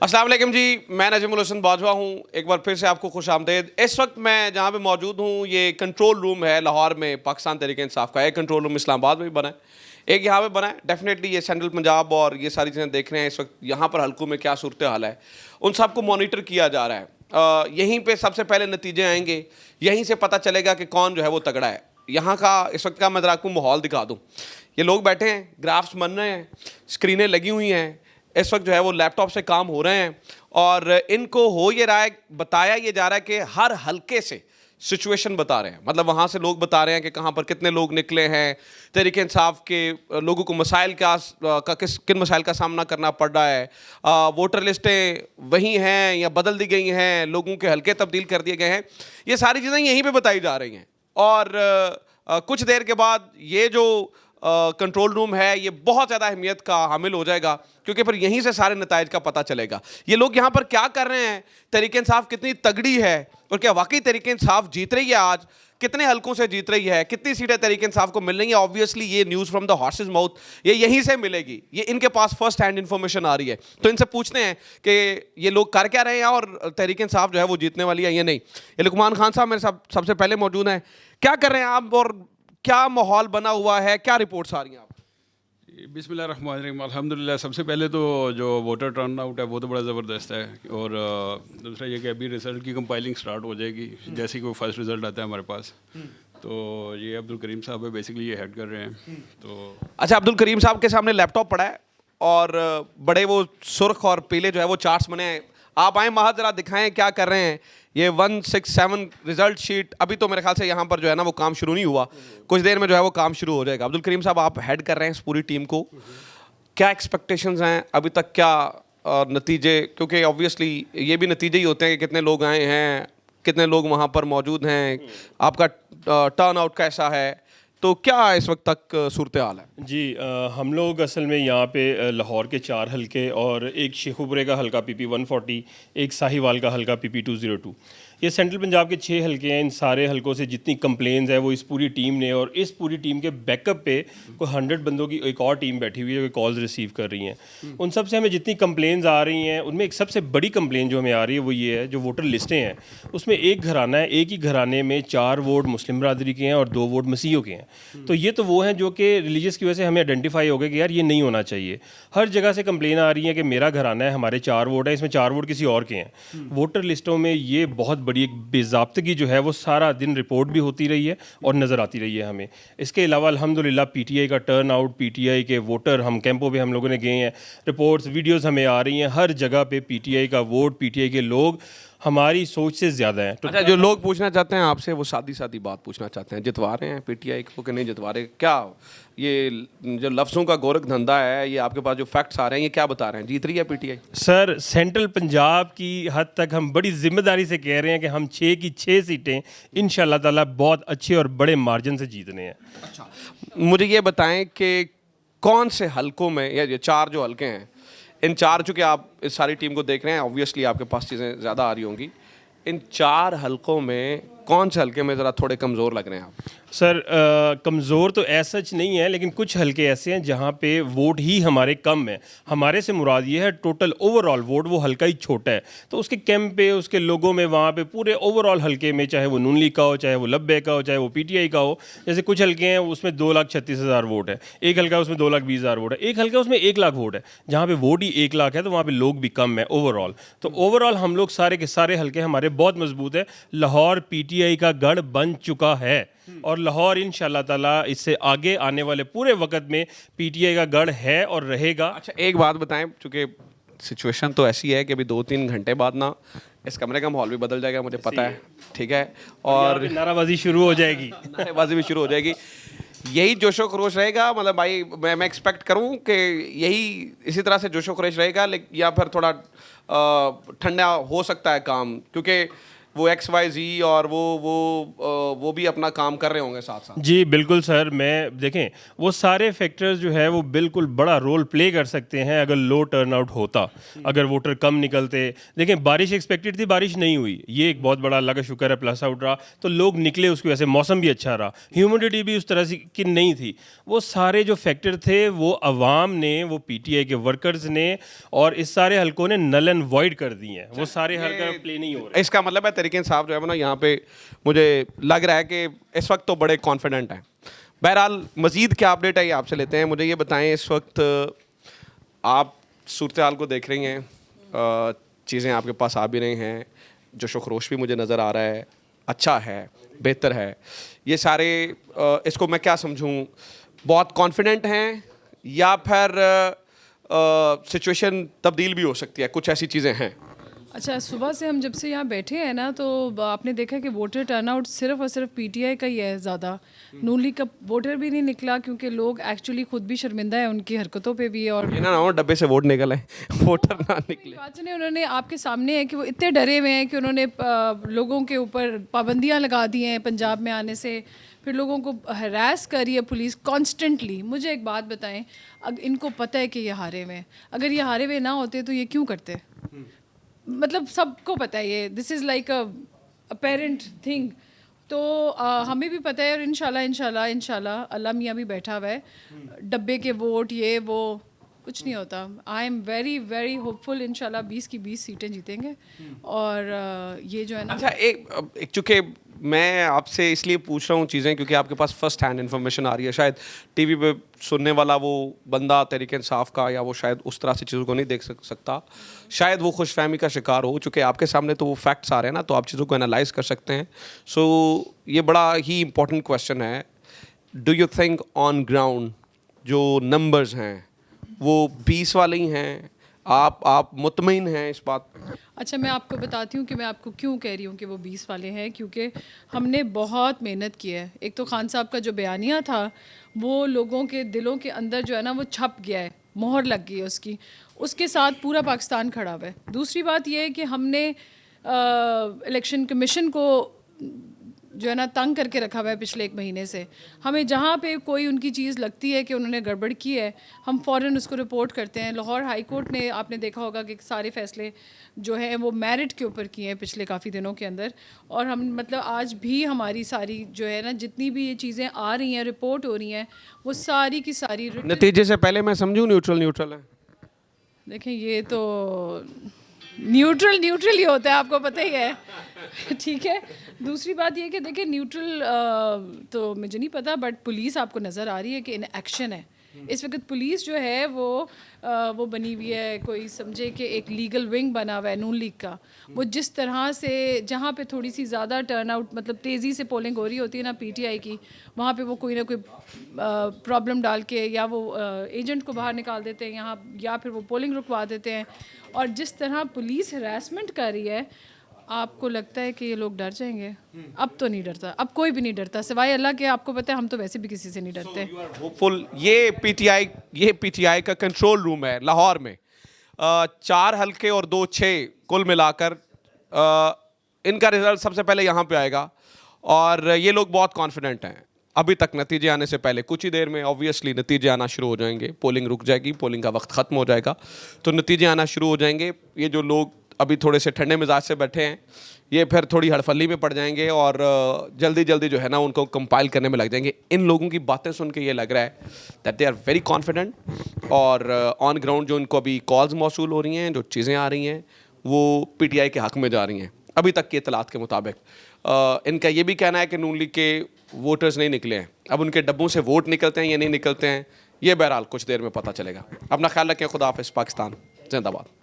अस्सलाम वालेकुम जी, मैं नजमुल हसन बाजवा हूँ। एक बार फिर से आपको खुश आमदेद। इस वक्त मैं जहाँ पे मौजूद हूँ ये कंट्रोल रूम है लाहौर में, पाकिस्तान तहरीक इंसाफ का। एक कंट्रोल रूम इस्लामाबाद में भी बना है, एक यहाँ पे बना है। डेफिनेटली ये सेंट्रल पंजाब और ये सारी चीज़ें देख रहे हैं इस वक्त यहाँ पर हल्कों में क्या सूरत हाल है, उन सबको मॉनिटर किया जा रहा है। यहीं पर सबसे पहले नतीजे आएंगे, यहीं से पता चलेगा कि कौन जो है वो तगड़ा है। यहाँ का इस वक्त का मैं आपको माहौल दिखा दूँ। ये लोग बैठे हैं, ग्राफ्स बन रहे हैं, स्क्रीनें लगी हुई हैं, इस वक्त जो है वो लैपटॉप से काम हो रहे हैं और इनको हो ये रहा है, बताया ये जा रहा है कि हर हल्के से सिचुएशन बता रहे हैं। मतलब वहाँ से लोग बता रहे हैं कि कहाँ पर कितने लोग निकले हैं, तहरीक इंसाफ के लोगों को मसाइल किन मसाइल का सामना करना पड़ रहा है, वोटर लिस्टें वही हैं या बदल दी गई हैं, लोगों के हल्के तब्दील कर दिए गए हैं। ये सारी चीज़ें यहीं पर बताई जा रही हैं और कुछ देर के बाद ये जो कंट्रोल रूम है ये बहुत ज़्यादा अहमियत का हामिल हो जाएगा, क्योंकि फिर यहीं से सारे नताइज का पता चलेगा। ये लोग यहाँ पर क्या कर रहे हैं, तहरीक इंसाफ कितनी तगड़ी है और क्या वाकई तहरीक इंसाफ जीत रही है, आज कितने हल्कों से जीत रही है, कितनी सीटें तहरीक इंसाफ को मिल रही है। ऑब्वियसली ये news from the horses mouth ये यहीं से मिलेगी, ये इनके पास फर्स्ट हैंड इन्फॉर्मेशन आ रही है। तो इनसे पूछते हैं कि ये लोग कर क्या रहे हैं और तहरीक इंसाफ जो है वो जीतने वाली है या नहीं। ये लुकमान खान साहब मेरे साथ सबसे पहले मौजूद हैं। क्या कर रहे हैं आप और क्या माहौल बना हुआ है, क्या रिपोर्ट्स आ रही हैं आप? बिस्मिल्लाहिर्रहमानिर्रहीम। अल्हम्दुलिल्लाह, सबसे पहले तो जो वोटर टर्न आउट है वो तो बड़ा ज़बरदस्त है और दूसरा ये कि अभी रिज़ल्ट की कंपाइलिंग स्टार्ट हो जाएगी जैसे कि वो फर्स्ट रिज़ल्ट आता है हमारे पास। तो ये अब्दुल करीम साहब है, बेसिकली ये हेड कर रहे हैं। तो अच्छा, अब्दुल करीम साहब के सामने लैपटॉप पड़ा है और बड़े वो सुर्ख और पीले जो है वो चार्ट्स बने हैं। आप आए महज ज़रा दिखाएं क्या कर रहे हैं। ये 167 रिजल्ट शीट, अभी तो मेरे ख्याल से यहाँ पर जो है ना वो काम शुरू नहीं हुआ, कुछ देर में जो है वो काम शुरू हो जाएगा। अब्दुल करीम साहब, आप हेड कर रहे हैं इस पूरी टीम को, क्या एक्सपेक्टेशंस हैं अभी तक, क्या नतीजे? क्योंकि ऑब्वियसली ये भी नतीजे ही होते हैं कि कितने लोग आए हैं, कितने लोग वहाँ पर मौजूद हैं, आपका टर्न आउट कैसा है, तो क्या इस वक्त तक सूरत हाल है? जी, हम लोग असल में यहाँ पे लाहौर के 4 हलके और एक शेखुपुरे का हलका PP 140, एक साहिवाल का हलका PP 202, ये सेंट्रल पंजाब के 6 हलके हैं। इन सारे हलकों से जितनी कंप्लेंट्स है वो इस पूरी टीम ने, और इस पूरी टीम के बैकअप पे कोई 100 बंदों की एक और टीम बैठी हुई है जो कॉल्स रिसीव कर रही हैं। उन सब से हमें जितनी कंप्लेंट्स आ रही हैं उनमें एक सबसे बड़ी कंप्लेंट जो हमें आ रही है वो ये है, जो वोटर लिस्टें हैं उसमें एक घराना है, एक ही घराने में 4 वोट मुस्लिम बरादरी के हैं और 2 वोट मसीहों के हैं। तो ये तो वो हैं जो कि रिलीजियस की वजह से हमें आइडेंटिफाई हो गया कि यार ये नहीं होना चाहिए। हर जगह से कंप्लेन आ रही है कि मेरा घराना है, हमारे 4 वोट हैं, इसमें 4 वोट किसी और के हैं। वोटर लिस्टों में ये बहुत बड़ी एक बेज़ाब्तगी जो है वो सारा दिन रिपोर्ट भी होती रही है और नज़र आती रही है हमें। इसके अलावा अल्हम्दुलिल्लाह PTI का टर्न आउट, PTI के वोटर, हम कैंपों पे हम लोगों ने गए हैं, रिपोर्ट्स वीडियोस हमें आ रही हैं, हर जगह पे PTI का वोट, PTI के लोग हमारी सोच से ज़्यादा हैं। अच्छा, जो लोग पूछना चाहते हैं आपसे वो सादी सादी बात पूछना चाहते हैं, जितवा रहे हैं PTI को कि नहीं जितवा रहे? क्या ये जो लफ्ज़ों का गोरख धंधा है, ये आपके पास जो फैक्ट्स आ रहे हैं ये क्या बता रहे हैं, जीत रही है PTI? सर, सेंट्रल पंजाब की हद तक हम बड़ी जिम्मेदारी से कह रहे हैं कि हम 6 की 6 सीटें इंशाल्लाह ताला बहुत अच्छे और बड़े मार्जिन से जीतने हैं। अच्छा, मुझे ये बताएं कि कौन से हलकों में, या ये 4 जो हलके हैं, इन 4, चूँकि आप इस सारी टीम को देख रहे हैं ऑब्वियसली आपके पास चीज़ें ज़्यादा आ रही होंगी, इन 4 हलकों में कौन से हलके में ज़रा थोड़े कमज़ोर लग रहे हैं आप? सर, कमज़ोर तो ऐसा सच नहीं है, लेकिन कुछ हलके ऐसे हैं जहाँ पे वोट ही हमारे कम है। हमारे से मुराद ये है टोटल ओवरऑल वोट वो हल्का ही छोटा है, तो उसके कैंप पे, उसके लोगों में, वहाँ पे पूरे ओवरऑल हलके में, चाहे वो नून लीग का हो, चाहे वो लब्बे का हो, चाहे वो PTI का हो, जैसे कुछ हलके हैं उसमें 2,36,000 वोट है, एक हल्का उसमें 2,20,000 वोट है, एक हल्का उसमें 1 लाख वोट है। जहाँ पे वोट ही 1 लाख है तो वहाँ पे लोग भी कम है ओवरऑल। तो ओवरऑल हम लोग सारे के सारे हलके हमारे बहुत मजबूत है। लाहौर PTI का गढ़ बन चुका है और लाहौर इंशाल्लाह ताला इससे आगे आने वाले पूरे वक्त में PTI का गढ़ है और रहेगा। अच्छा, एक बात बताएं, चूँकि सिचुएशन तो ऐसी है कि अभी 2-3 घंटे बाद ना इस कमरे का माहौल भी बदल जाएगा, मुझे पता है, ठीक है, और नाराबाजी शुरू हो जाएगी। नारेबाजी भी शुरू हो जाएगी। यही जोशो खरोश रहेगा? मतलब भाई मैं एक्सपेक्ट करूं कि यही इसी तरह से जोशो खरोश रहेगा, लेकिन या फिर थोड़ा ठंडा हो सकता है काम? क्योंकि वो XYZ और वो भी अपना काम कर रहे होंगे साथ साथ। जी बिल्कुल सर, मैं देखें वो सारे फैक्टर्स जो है वो बिल्कुल बड़ा रोल प्ले कर सकते हैं अगर लो टर्नआउट होता, अगर वोटर कम निकलते। देखें बारिश एक्सपेक्टेड थी, बारिश नहीं हुई, ये एक बहुत बड़ा अल्लाह का शुक्र है प्लस आउट रहा, तो लोग निकले उसकी वजह से, मौसम भी अच्छा रहा, ह्यूमिडिटी भी उस तरह से की नहीं थी। वो सारे जो फैक्टर थे वो अवाम ने, वो PTI के वर्कर्स ने और इस सारे हलकों ने नल एंड वॉइड कर दिए हैं, वो सारे हल्का प्ले नहीं हो रहे। इसका मतलब है तरीके साहब जो है ना, यहाँ पे मुझे लग रहा है कि इस वक्त तो बड़े कॉन्फिडेंट हैं। बहरहाल मज़ीद क्या अपडेट है ये आपसे लेते हैं। मुझे ये बताएं, इस वक्त आप सूरत हाल को देख रही हैं, चीज़ें आपके पास आ भी रही हैं, जो शुखरोश भी मुझे नज़र आ रहा है, अच्छा है, बेहतर है, ये सारे इसको मैं क्या समझूं, बहुत कॉन्फिडेंट हैं या फिर सिचुएशन तब्दील भी हो सकती है, कुछ ऐसी चीज़ें हैं? अच्छा, सुबह से हम जब से यहाँ बैठे हैं ना, तो आपने देखा कि वोटर टर्नआउट सिर्फ और सिर्फ PTI का ही है ज़्यादा। नून लीग का वोटर भी नहीं निकला, क्योंकि लोग एक्चुअली खुद भी शर्मिंदा है उनकी हरकतों पे भी। और ये ना हो डब्बे से वोट निकले, वोटर ना निकले। बात सुनिए, उन्होंने आपके सामने है कि वो इतने डरे हुए हैं कि उन्होंने लोगों के ऊपर पाबंदियाँ लगा दी हैं पंजाब में आने से, फिर लोगों को हरास कर रही है पुलिस कॉन्स्टेंटली। मुझे एक बात बताएं, अगर इनको पता है कि ये हारे हुए हैं, अगर ये हारे हुए ना होते तो ये क्यों करते? मतलब सबको पता है ये, this is like a parent thing. तो हमें भी पता है, और इंशाल्लाह अल्लाह मियाँ भी बैठा हुआ है, डब्बे के वोट ये वो कुछ नहीं होता। I am very very hopeful, इंशाल्लाह 20 की 20 सीटें जीतेंगे। और ये जो है ना, अच्छा, एक चूँकि मैं आपसे इसलिए पूछ रहा हूँ चीज़ें क्योंकि आपके पास फर्स्ट हैंड इन्फॉर्मेशन आ रही है। शायद टीवी पे सुनने वाला वो बंदा तहरीक इंसाफ का, या वो शायद उस तरह से चीज़ों को नहीं देख सकता, शायद वो खुशफहमी का शिकार हो। चूँकि आपके सामने तो वो फैक्ट्स आ रहे हैं ना, तो आप चीज़ों को एनालाइज कर सकते हैं। सो ये बड़ा ही इंपॉर्टेंट क्वेश्चन है, do you think on ground जो नंबर्स हैं वो 20 वाले ही हैं? आप मुतमईन हैं इस बात पर? अच्छा, मैं आपको बताती हूँ कि मैं आपको क्यों कह रही हूँ कि वो 20 वाले हैं। क्योंकि हमने बहुत मेहनत की है। एक तो खान साहब का जो बयानिया था वो लोगों के दिलों के अंदर जो है ना वो छप गया है, मोहर लग गई है उसकी, उसके साथ पूरा पाकिस्तान खड़ा हुआ है। दूसरी बात ये है कि हमने इलेक्शन कमीशन को जो है ना तंग करके रखा हुआ है पिछले 1 महीने से। हमें जहाँ पे कोई उनकी चीज़ लगती है कि उन्होंने गड़बड़ की है, हम फ़ौरन उसको रिपोर्ट करते हैं। लाहौर हाई कोर्ट ने, आपने देखा होगा कि सारे फ़ैसले जो हैं वो मेरिट के ऊपर किए हैं पिछले काफ़ी दिनों के अंदर। और हम मतलब आज भी हमारी सारी जो है ना जितनी भी ये चीज़ें आ रही हैं, रिपोर्ट हो रही हैं, वो सारी की सारी नतीजे से पहले मैं समझूं न्यूट्रल है। देखें, ये तो न्यूट्रल ही होता है, आपको पता ही है। ठीक है। दूसरी बात ये कि देखिए, न्यूट्रल तो मुझे नहीं पता, बट पुलिस आपको नज़र आ रही है कि इन एक्शन है। इस वक्त पुलिस जो है वो बनी हुई है, कोई समझे कि एक लीगल विंग बना हुआ है नून लीग का। वो जिस तरह से जहाँ पे थोड़ी सी ज़्यादा टर्नआउट, मतलब तेज़ी से पोलिंग हो रही होती है ना PTI की, वहाँ पे वो कोई ना कोई प्रॉब्लम डाल के या वो एजेंट को बाहर निकाल देते हैं यहाँ, या फिर वो पोलिंग रुकवा देते हैं। और जिस तरह पुलिस हरासमेंट कर रही है, आपको लगता है कि ये लोग डर जाएंगे? अब तो नहीं डरता, अब कोई भी नहीं डरता सिवाय अल्लाह के। आपको पता है, हम तो वैसे भी किसी से नहीं डरते। होपफुल। ये PTI का कंट्रोल रूम है लाहौर में, 4 हल्के और 2 6 कुल मिलाकर इनका रिजल्ट सबसे पहले यहाँ पे आएगा। और ये लोग बहुत कॉन्फिडेंट हैं। अभी तक नतीजे आने से पहले कुछ ही देर में ऑब्वियसली नतीजे आना शुरू हो जाएंगे। पोलिंग रुक जाएगी, पोलिंग का वक्त ख़त्म हो जाएगा, तो नतीजे आना शुरू हो जाएंगे। ये जो लोग अभी थोड़े से ठंडे मिजाज से बैठे हैं, ये फिर थोड़ी हड़फली में पड़ जाएंगे और जल्दी जल्दी जो है ना उनको कंपाइल करने में लग जाएंगे। इन लोगों की बातें सुन के ये लग रहा है that they are very confident. और ऑन ग्राउंड जो इनको अभी कॉल्स मौसूल हो रही हैं, जो चीज़ें आ रही हैं, वो PTI के हक़ में जा रही हैं अभी तक की इतलात के मुताबिक। इनका ये भी कहना है कि नून लीग के वोटर्स नहीं निकले हैं। अब उनके डब्बों से वोट निकलते हैं या नहीं निकलते हैं, ये बहरहाल कुछ देर में पता चलेगा। अपना ख्याल रखें। खुदा हाफ़िज़। पाकिस्तान जिंदाबाद।